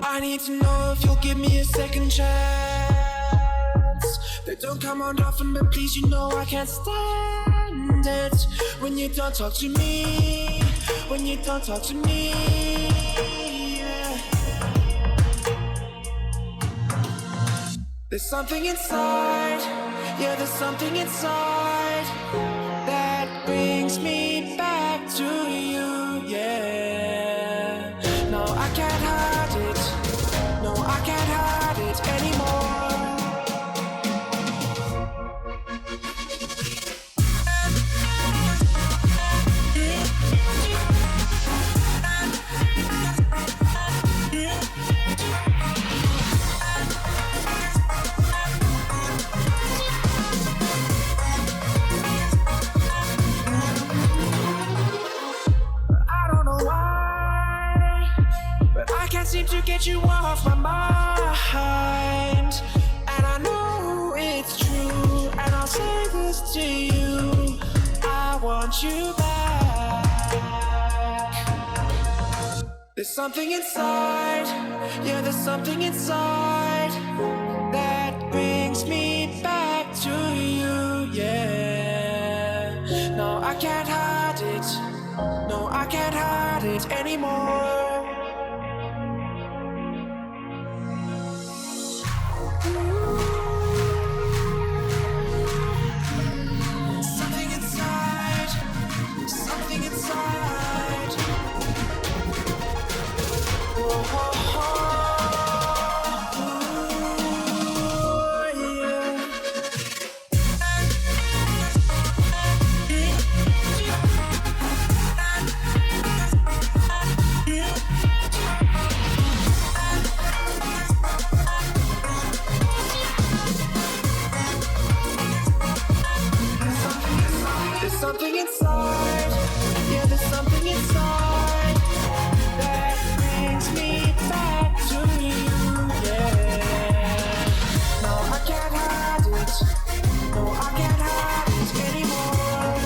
I need to know if you'll give me a second chance. They don't come around often, but please, you know I can't stand it when you don't talk to me. When you don't talk to me, yeah. There's something inside, yeah, there's something inside that brings me back to you, yeah. No, I can't hide it, no, I can't hide it anymore. Seem to get you off my mind, and I know it's true, and I'll say this to you, I want you back. There's something inside, yeah, there's something inside that brings me back to you, yeah. No, I can't hide it, no, I can't hide it anymore. Something inside, something inside. Oh, oh, oh, yeah. There's something inside, yeah, there's something inside that brings me back to you, yeah. No, I can't hide it, no, I can't hide it anymore.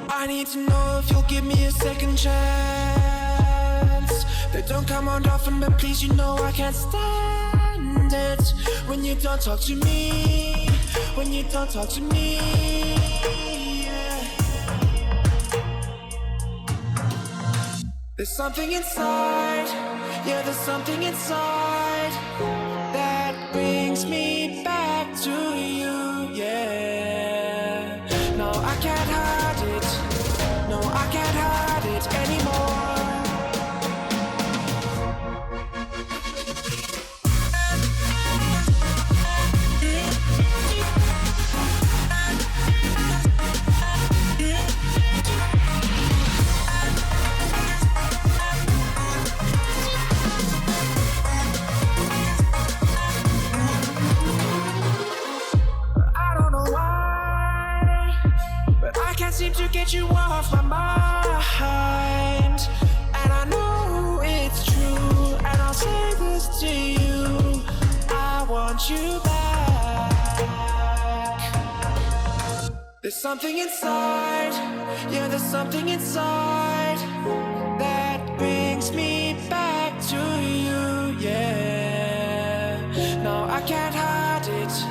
I need to know if you'll give me a second chance. They don't come around often, but please, you know I can't stand it when you don't talk to me. When you don't talk to me, yeah. There's something inside, yeah, there's something inside that brings me back to you, yeah. No, I can't hide it, no, I can't hide it anymore. Seem to get you off my mind, and I know it's true, and I'll say this to you, I want you back. There's something inside, yeah, there's something inside that brings me back to you, yeah. No, I can't hide it,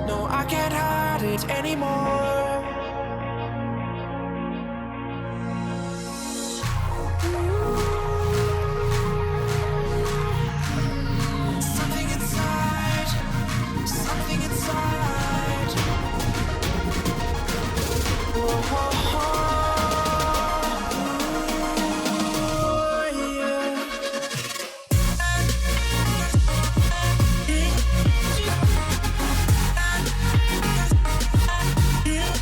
no, I can't hide it anymore. Yeah.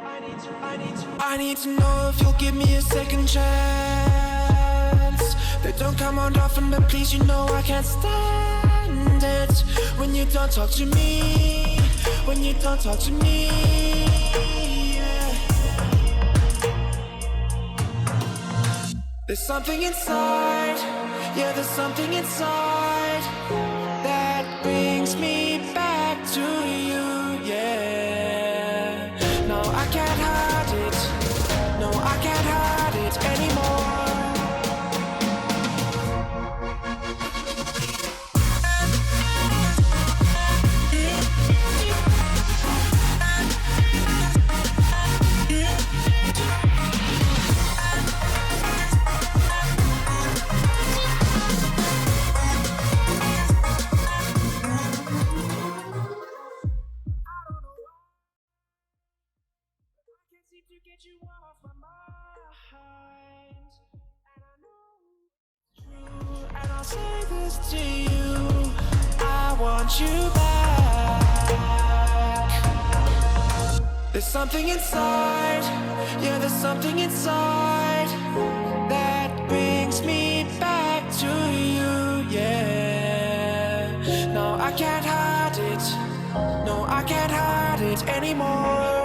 I need to know if you'll give me a second chance. They don't come around often, but please, you know I can't stand it when you don't talk to me. When you don't talk to me, yeah. There's something inside, yeah, there's something inside that brings me back to you, yeah. No, I can't hide it, no, I can't hide it anymore. To get you off my mind, and I know it's true, and I'll say this to you, I want you back. There's something inside, yeah, there's something inside that brings me back to you, yeah. No, I can't hide it, no, I can't hide it anymore.